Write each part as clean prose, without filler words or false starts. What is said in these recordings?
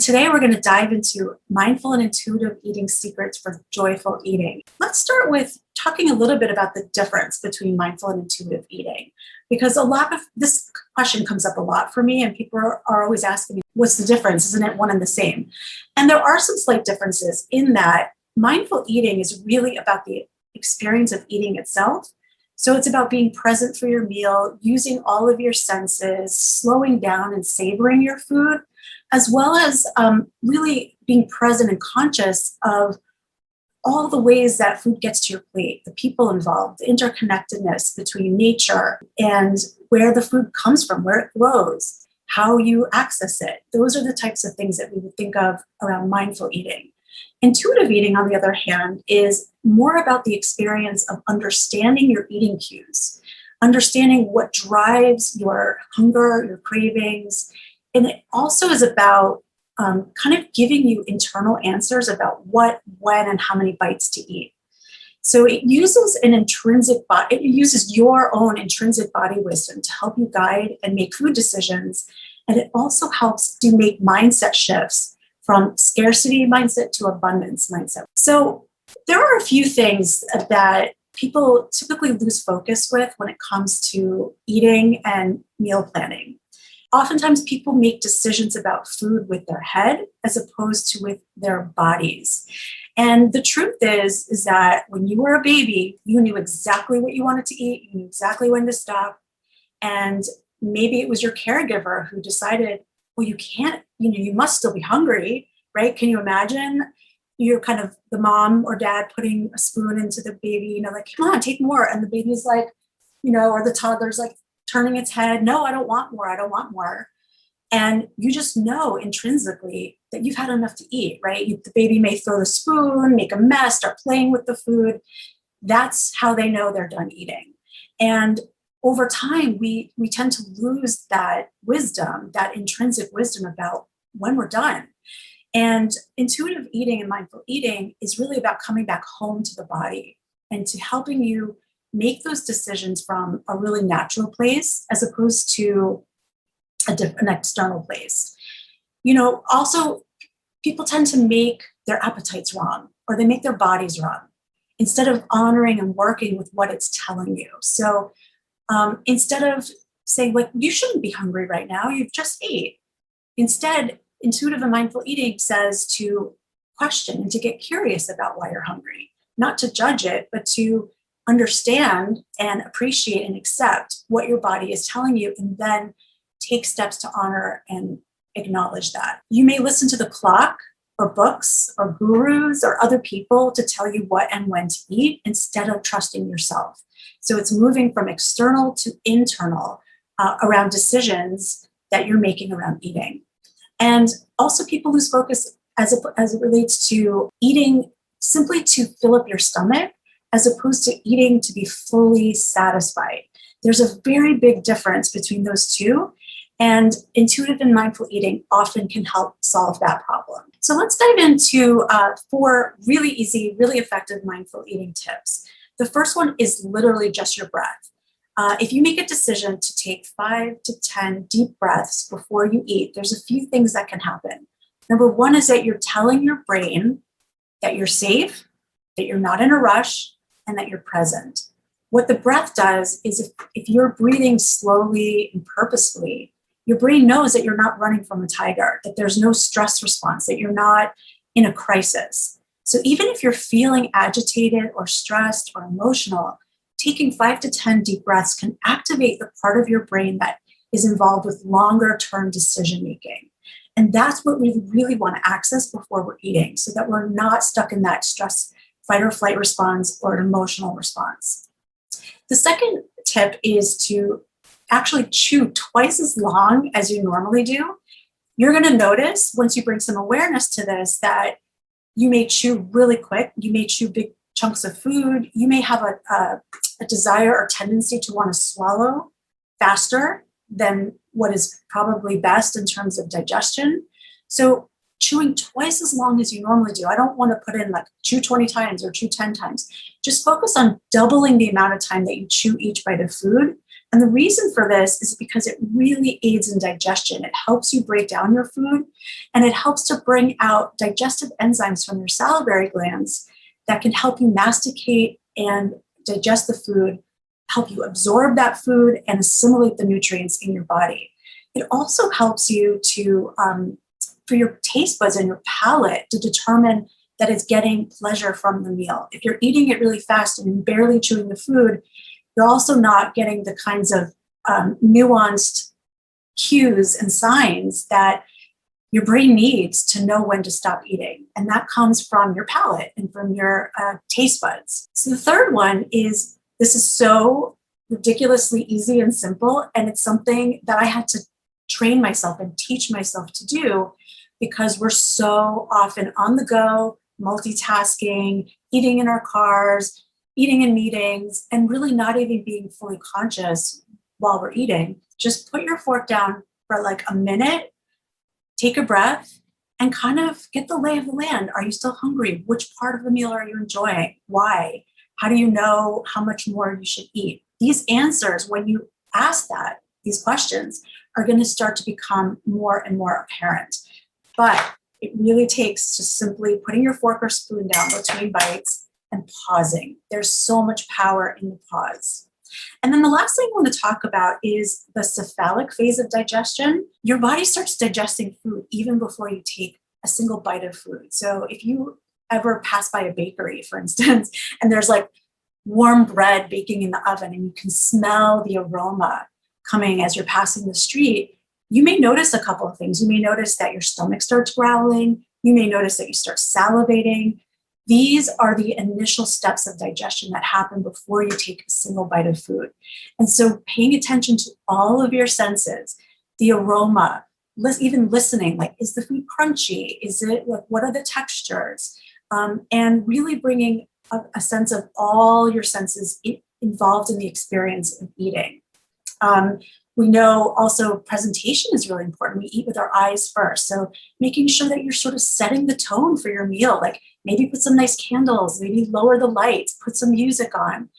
Today, we're going to dive into mindful and intuitive eating secrets for joyful eating. Let's start with talking a little bit about the difference between mindful and intuitive eating, because a lot of this question comes up a lot for me, and people are always asking me, what's the difference? Isn't it one and the same? And there are some slight differences in that mindful eating is really about the experience of eating itself. So it's about being present for your meal, using all of your senses, slowing down and savoring your food, as well as really being present and conscious of all the ways that food gets to your plate, the people involved, the interconnectedness between nature and where the food comes from, where it grows, how you access it. Those are the types of things that we would think of around mindful eating. Intuitive eating, on the other hand, is more about the experience of understanding your eating cues, understanding what drives your hunger, your cravings. And it also is about kind of giving you internal answers about what, when, and how many bites to eat. So it uses it uses your own intrinsic body wisdom to help you guide and make food decisions. And it also helps to make mindset shifts from scarcity mindset to abundance mindset. So there are a few things that people typically lose focus with when it comes to eating and meal planning. Oftentimes people make decisions about food with their head as opposed to with their bodies. And the truth is that when you were a baby, you knew exactly what you wanted to eat, you knew exactly when to stop. And maybe it was your caregiver who decided, well, you can't, you must still be hungry, right? Can you imagine? You're kind of the mom or dad putting a spoon into the baby, like, come on, take more. And the baby's like, or the toddler's like, turning its head, no, I don't want more, I don't want more. And you just know intrinsically that you've had enough to eat, right? The baby may throw the spoon, make a mess, start playing with the food. That's how they know they're done eating. And over time, we tend to lose that wisdom, that intrinsic wisdom about when we're done. And intuitive eating and mindful eating is really about coming back home to the body and to helping you make those decisions from a really natural place as opposed to an external place. Also, people tend to make their appetites wrong, or they make their bodies wrong instead of honoring and working with what it's telling you. So instead of saying, like, you shouldn't be hungry right now, you've just ate. Instead, intuitive and mindful eating says to question and to get curious about why you're hungry, not to judge it, but to understand and appreciate and accept what your body is telling you, and then take steps to honor and acknowledge that. You may listen to the clock or books or gurus or other people to tell you what and when to eat instead of trusting yourself. So it's moving from external to internal around decisions that you're making around eating. And also people lose focus as it relates to eating simply to fill up your stomach, as opposed to eating to be fully satisfied. There's a very big difference between those two, and intuitive and mindful eating often can help solve that problem. So let's dive into 4 really easy, really effective mindful eating tips. The first one is literally just your breath. If you make a decision to take 5 to 10 deep breaths before you eat, there's a few things that can happen. Number 1 is that you're telling your brain that you're safe, that you're not in a rush, and that you're present. What the breath does is if you're breathing slowly and purposefully, your brain knows that you're not running from a tiger, that there's no stress response, that you're not in a crisis. So even if you're feeling agitated or stressed or emotional, taking 5 to 10 deep breaths can activate the part of your brain that is involved with longer term decision making. And that's what we really want to access before we're eating, so that we're not stuck in that stress, fight or flight response or an emotional response. The second tip is to actually chew twice as long as you normally do. You're going to notice once you bring some awareness to this that you may chew really quick. You may chew big chunks of food. You may have a desire or tendency to want to swallow faster than what is probably best in terms of digestion. So chewing twice as long as you normally do. I don't want to put in like chew 20 times or chew 10 times. Just focus on doubling the amount of time that you chew each bite of food And the reason for this is because it really aids in digestion. It helps you break down your food, and it helps to bring out digestive enzymes from your salivary glands that can help you masticate and digest the food, help you absorb that food and assimilate the nutrients in your body. It also helps you to, for your taste buds and your palate to determine that it's getting pleasure from the meal. If you're eating it really fast and barely chewing the food, you're also not getting the kinds of nuanced cues and signs that your brain needs to know when to stop eating. And that comes from your palate and from your taste buds. So the third one is, this is so ridiculously easy and simple. And it's something that I had to train myself and teach myself to do, because we're so often on the go, multitasking, eating in our cars, eating in meetings, and really not even being fully conscious while we're eating. Just put your fork down for like a minute, take a breath, and kind of get the lay of the land. Are you still hungry? Which part of the meal are you enjoying? Why? How do you know how much more you should eat? These answers, when you ask these questions, are going to start to become more and more apparent. But it really takes just simply putting your fork or spoon down between bites and pausing. There's so much power in the pause. And then the last thing I want to talk about is the cephalic phase of digestion. Your body starts digesting food even before you take a single bite of food. So if you ever pass by a bakery, for instance, and there's like warm bread baking in the oven and you can smell the aroma coming as you're passing the street, you may notice a couple of things. You may notice that your stomach starts growling. You may notice that you start salivating. These are the initial steps of digestion that happen before you take a single bite of food. And so paying attention to all of your senses, the aroma, even listening, like, is the food crunchy? Is it, like, what are the textures? And really bringing a sense of all your senses involved in the experience of eating. We know also presentation is really important. We eat with our eyes first. So making sure that you're sort of setting the tone for your meal, like maybe put some nice candles, maybe lower the lights, put some music on,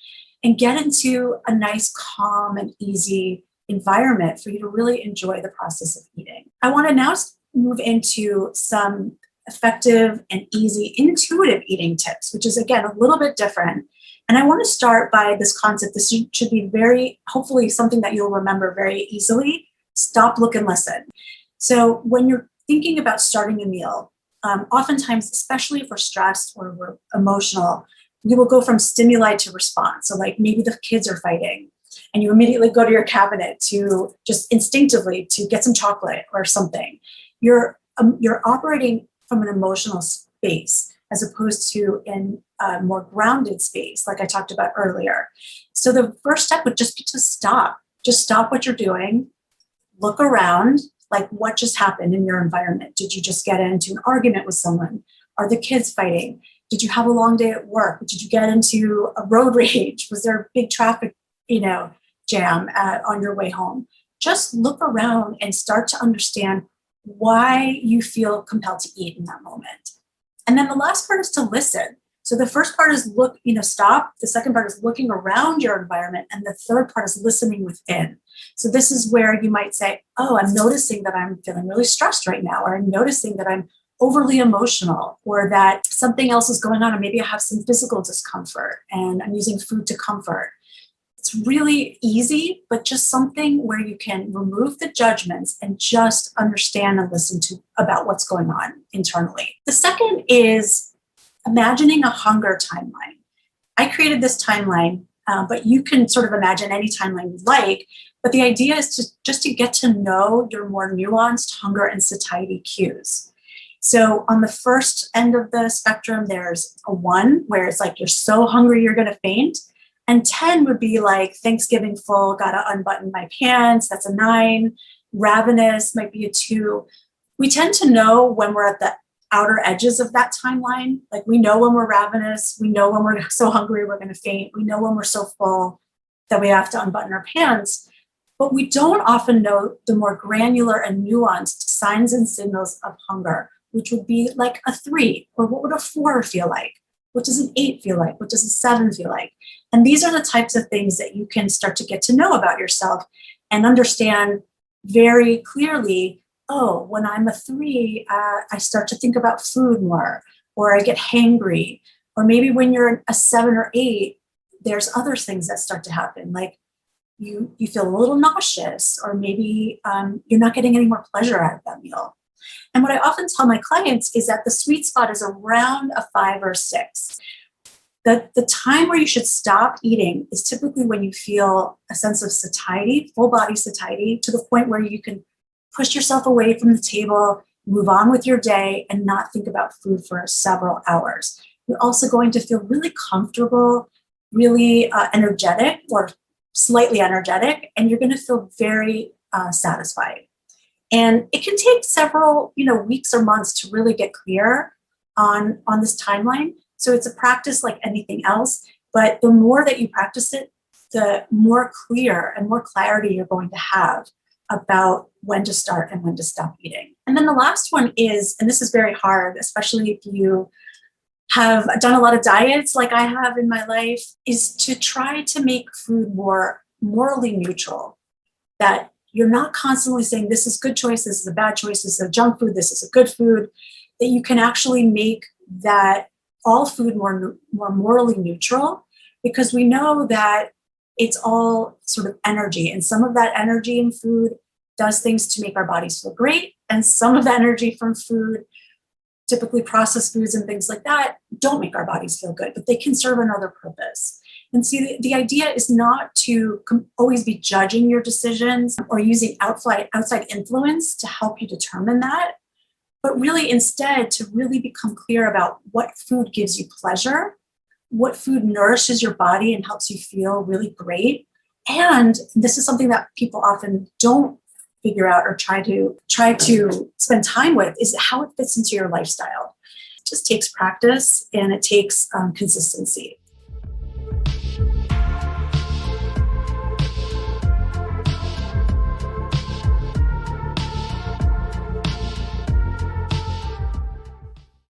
and get into a nice, calm and easy environment for you to really enjoy the process of eating. I want to now move into some effective and easy intuitive eating tips, which is, again, a little bit different. And I want to start by this concept. This should be hopefully something that you'll remember very easily. Stop, look, and listen. So when you're thinking about starting a meal, oftentimes, especially if we're stressed or we're emotional, we will go from stimuli to response. So like maybe the kids are fighting and you immediately go to your cabinet to just instinctively to get some chocolate or something. You're operating from an emotional space as opposed to in a more grounded space, like I talked about earlier. So the first step would just be to stop. Just stop what you're doing, look around, like what just happened in your environment. Did you just get into an argument with someone? Are the kids fighting? Did you have a long day at work? Did you get into a road rage? Was there a big traffic, jam on your way home? Just look around and start to understand why you feel compelled to eat in that moment. And then the last part is to listen. So the first part is stop. The second part is looking around your environment. And the third part is listening within. So this is where you might say, oh, I'm noticing that I'm feeling really stressed right now, or I'm noticing that I'm overly emotional, or that something else is going on, or maybe I have some physical discomfort and I'm using food to comfort. It's really easy, but just something where you can remove the judgments and just understand and listen to about what's going on internally. The second is imagining a hunger timeline. I created this timeline, but you can sort of imagine any timeline you like. But the idea is to get to know your more nuanced hunger and satiety cues. So on the first end of the spectrum, there's a 1 where it's like you're so hungry you're going to faint. And 10 would be like Thanksgiving full, gotta unbutton my pants. That's a 9. Ravenous might be a 2. We tend to know when we're at the outer edges of that timeline. Like we know when we're ravenous. We know when we're so hungry we're going to faint. We know when we're so full that we have to unbutton our pants. But we don't often know the more granular and nuanced signs and signals of hunger, which would be like a 3, or what would a 4 feel like? What does an 8 feel like? What does a 7 feel like? And these are the types of things that you can start to get to know about yourself and understand very clearly. Oh, when I'm a 3, I start to think about food more, or I get hangry. Or maybe when you're a 7 or 8, there's other things that start to happen, like you feel a little nauseous, or maybe you're not getting any more pleasure out of that meal. And what I often tell my clients is that the sweet spot is around a 5 or 6. The time where you should stop eating is typically when you feel a sense of satiety, full body satiety, to the point where you can push yourself away from the table, move on with your day, and not think about food for several hours. You're also going to feel really comfortable, really energetic, or slightly energetic, and you're going to feel very satisfied. And it can take several, weeks or months to really get clear on this timeline. So it's a practice like anything else, but the more that you practice it, the more clear and more clarity you're going to have about when to start and when to stop eating. And then the last one is, and this is very hard, especially if you have done a lot of diets like I have in my life, is to try to make food more morally neutral. That you're not constantly saying, this is good choice, this is a bad choice, this is a junk food, this is a good food, that you can actually make that all food more morally neutral, because we know that it's all sort of energy, and some of that energy in food does things to make our bodies feel great, and some of the energy from food, typically processed foods and things like that, don't make our bodies feel good, but they can serve another purpose. And see, the idea is not to always be judging your decisions or using outside influence to help you determine that, but really instead to really become clear about what food gives you pleasure, what food nourishes your body and helps you feel really great. And this is something that people often don't figure out or try to spend time with, is how it fits into your lifestyle. It just takes practice and it takes consistency.